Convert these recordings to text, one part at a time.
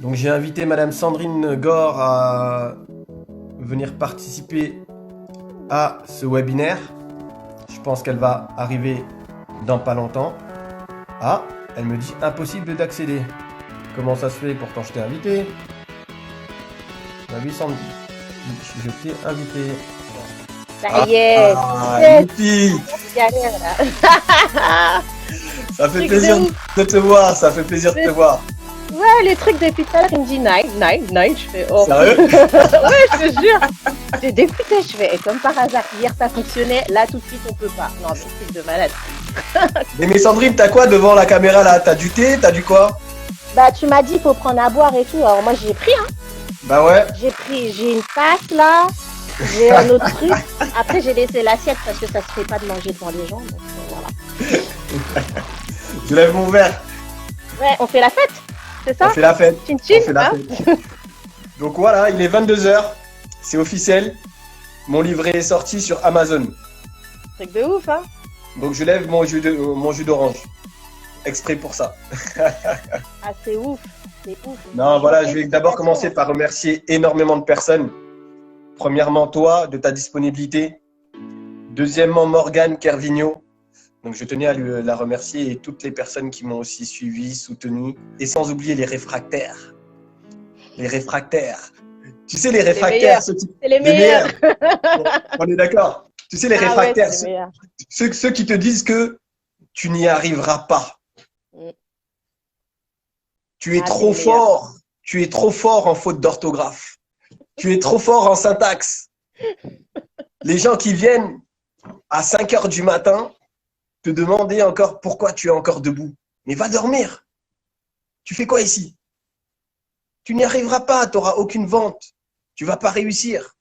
Donc j'ai invité Madame Sandrine Gore à venir participer à ce webinaire. Je pense qu'elle va arriver dans pas longtemps. Ah, elle me dit impossible d'accéder. Comment ça se fait? Pourtant je t'ai invité. Ma vie Sandrine, je t'ai invité. Ça y est, Youpi! galère là. Ça fait Truc plaisir de ouf. de te voir, ça fait plaisir de te voir. Ouais, les trucs depuis tout à l'heure, il me dit nine, nine, nine. Je fais oh. Sérieux? Ouais, je te jure. J'ai dégoûté, je fais. Et comme par hasard, hier ça fonctionnait, là tout de suite on peut pas. Non, mais truc de malade. Mais Sandrine, t'as quoi devant la caméra là? T'as du thé? T'as du quoi? Bah, tu m'as dit faut prendre à boire et tout. Alors moi j'ai pris, hein. Bah ouais. J'ai une tasse là. J'ai un autre truc. Après j'ai laissé l'assiette parce que ça se fait pas de manger devant les gens. Donc voilà. Je lève mon verre. Ouais, on fait la fête, c'est ça? On fait la fête. Chin On chin, fait la hein. fête. Donc voilà, il est 22h. C'est officiel. Mon livret est sorti sur Amazon. Truc de ouf, hein. Donc je lève mon jus d'orange. Exprès pour ça. Ah, c'est ouf. C'est ouf. Non, voilà, je vais d'abord Félicitations. commencer par remercier énormément de personnes. Premièrement, toi, de ta disponibilité. Deuxièmement, Morgane Kervigno. Donc je tenais à la remercier et toutes les personnes qui m'ont aussi suivi, soutenu. Et sans oublier les réfractaires. Les réfractaires. Tu sais, les réfractaires, meilleurs. C'est les meilleurs. On est d'accord. Tu sais, les Ah ouais, réfractaires, c'est les meilleurs. ceux qui te disent que tu n'y arriveras pas. Mm. Tu es Ah, c'est trop les meilleurs. fort. Tu es trop fort en faute d'orthographe. Tu es trop fort en syntaxe. Les gens qui viennent à 5 heures du matin te demander encore pourquoi tu es encore debout. Mais va dormir. Tu fais quoi ici? Tu n'y arriveras pas. Tu n'auras aucune vente. Tu vas pas réussir.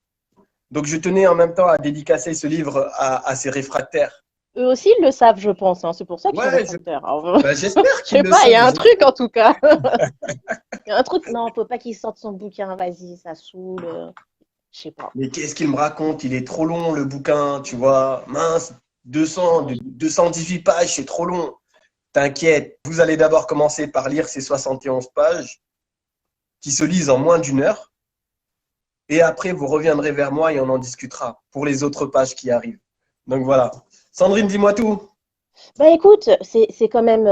Donc, je tenais en même temps à dédicacer ce livre à ces réfractaires. Eux aussi, ils le savent, je pense, hein. C'est pour ça qu'ils sont Ouais, réfractaires. Alors, j'espère je qu'ils sais le pas, il y a un savent. truc en tout cas. Il y a un truc. Non, faut pas qu'il sorte son bouquin. Vas-y, ça saoule. Je sais pas. Mais qu'est-ce qu'il me raconte? Il est trop long, le bouquin, tu vois. Mince, 218 pages, c'est trop long. T'inquiète, vous allez d'abord commencer par lire ces 71 pages qui se lisent en moins d'une heure. Et après, vous reviendrez vers moi et on en discutera pour les autres pages qui arrivent. Donc voilà. Sandrine, dis-moi tout. Bah écoute, c'est quand même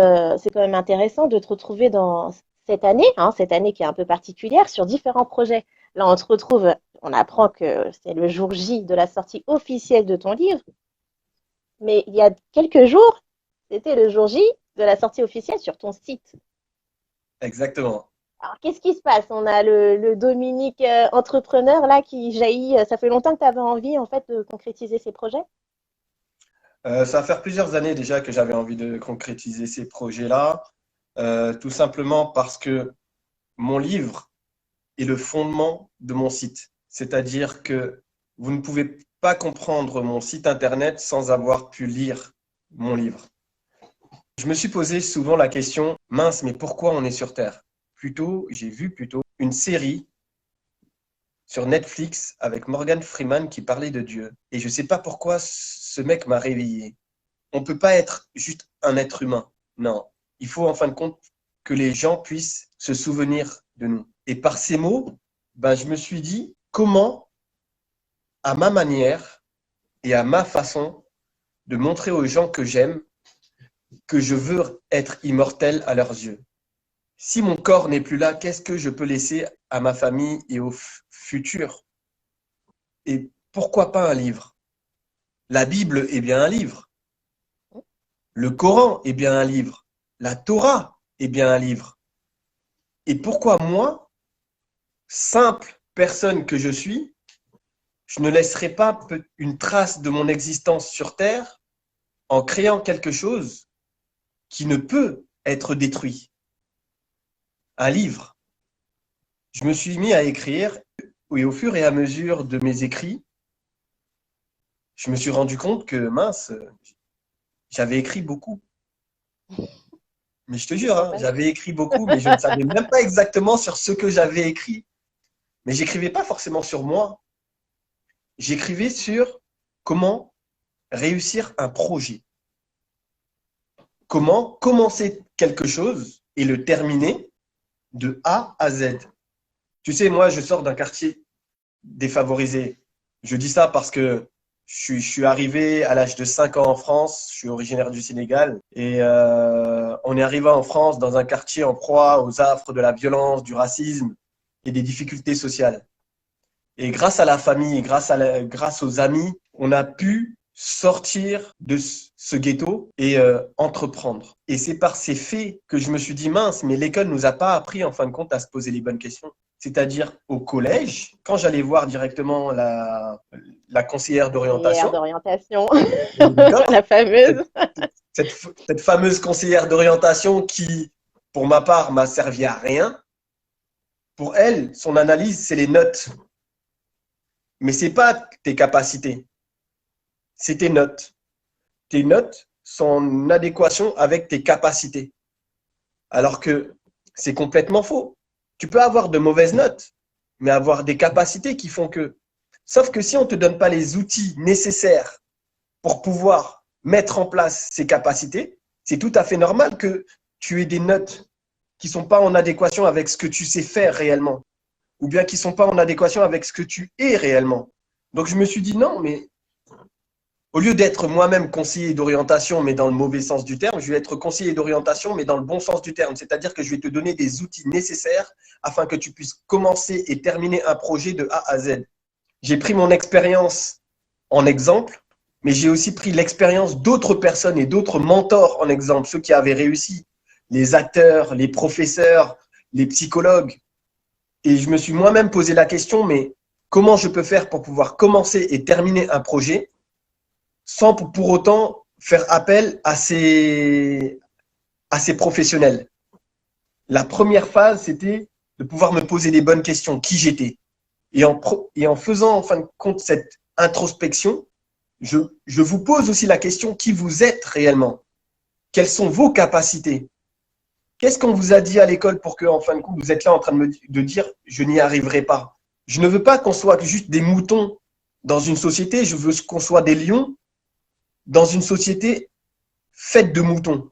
intéressant de te retrouver dans cette année qui est un peu particulière, sur différents projets. Là, on te retrouve, on apprend que c'est le jour J de la sortie officielle de ton livre, mais il y a quelques jours, c'était le jour J de la sortie officielle sur ton site. Exactement. Alors, qu'est-ce qui se passe? On a le Dominique entrepreneur là qui jaillit. Ça fait longtemps que tu avais envie en fait de concrétiser ces projets? Ça va faire plusieurs années déjà que j'avais envie de concrétiser ces projets-là, tout simplement parce que mon livre est le fondement de mon site. C'est-à-dire que vous ne pouvez pas comprendre mon site internet sans avoir pu lire mon livre. Je me suis posé souvent la question, mince, mais pourquoi on est sur Terre? J'ai vu plutôt une série sur Netflix avec Morgan Freeman qui parlait de Dieu. Et je ne sais pas pourquoi ce mec m'a réveillé. On ne peut pas être juste un être humain. Non. Il faut en fin de compte que les gens puissent se souvenir de nous. Et par ces mots, ben, je me suis dit comment, à ma manière et à ma façon, de montrer aux gens que j'aime que je veux être immortel à leurs yeux. Si mon corps n'est plus là, qu'est-ce que je peux laisser à ma famille et au futur? Et pourquoi pas un livre? La Bible est bien un livre. Le Coran est bien un livre. La Torah est bien un livre. Et pourquoi moi, simple personne que je suis, je ne laisserai pas une trace de mon existence sur Terre en créant quelque chose qui ne peut être détruit? Un livre. Je me suis mis à écrire et au fur et à mesure de mes écrits, je me suis rendu compte que, mince, j'avais écrit beaucoup. Mais je te jure, hein, j'avais écrit beaucoup, mais je ne savais même pas exactement sur ce que j'avais écrit. Mais j'écrivais pas forcément sur moi. J'écrivais sur comment réussir un projet. Comment commencer quelque chose et le terminer de A à Z. Tu sais, moi, je sors d'un quartier défavorisé. Je dis ça parce que je suis arrivé à l'âge de 5 ans en France, je suis originaire du Sénégal, et on est arrivé en France dans un quartier en proie aux affres de la violence, du racisme et des difficultés sociales. Et grâce à la famille, grâce aux amis, on a pu sortir de ce ghetto et entreprendre. Et c'est par ces faits que je me suis dit, mince, mais l'école nous a pas appris en fin de compte à se poser les bonnes questions. C'est-à-dire au collège, quand j'allais voir directement la conseillère Conseillère d'orientation, d'orientation, d'accord, la fameuse. cette fameuse conseillère d'orientation qui, pour ma part, m'a servi à rien, pour elle, son analyse, c'est les notes. Mais c'est pas tes capacités, c'est tes notes. Tes notes sont en adéquation avec tes capacités. Alors que c'est complètement faux. Tu peux avoir de mauvaises notes, mais avoir des capacités qui font que. Sauf que si on ne te donne pas les outils nécessaires pour pouvoir mettre en place ces capacités, c'est tout à fait normal que tu aies des notes qui ne sont pas en adéquation avec ce que tu sais faire réellement, ou bien qui ne sont pas en adéquation avec ce que tu es réellement. Donc je me suis dit non, mais au lieu d'être moi-même conseiller d'orientation, mais dans le mauvais sens du terme, je vais être conseiller d'orientation, mais dans le bon sens du terme. C'est-à-dire que je vais te donner des outils nécessaires afin que tu puisses commencer et terminer un projet de A à Z. J'ai pris mon expérience en exemple, mais j'ai aussi pris l'expérience d'autres personnes et d'autres mentors en exemple, ceux qui avaient réussi, les acteurs, les professeurs, les psychologues. Et je me suis moi-même posé la question, mais comment je peux faire pour pouvoir commencer et terminer un projet sans pour autant faire appel à ces professionnels. La première phase, c'était de pouvoir me poser les bonnes questions, qui j'étais. Et en faisant en fin de compte cette introspection, je vous pose aussi la question qui vous êtes réellement. Quelles sont vos capacités? Qu'est-ce qu'on vous a dit à l'école pour que, en fin de compte, vous êtes là en train de dire je n'y arriverai pas? Je ne veux pas qu'on soit juste des moutons dans une société, je veux qu'on soit des lions dans une société faite de moutons.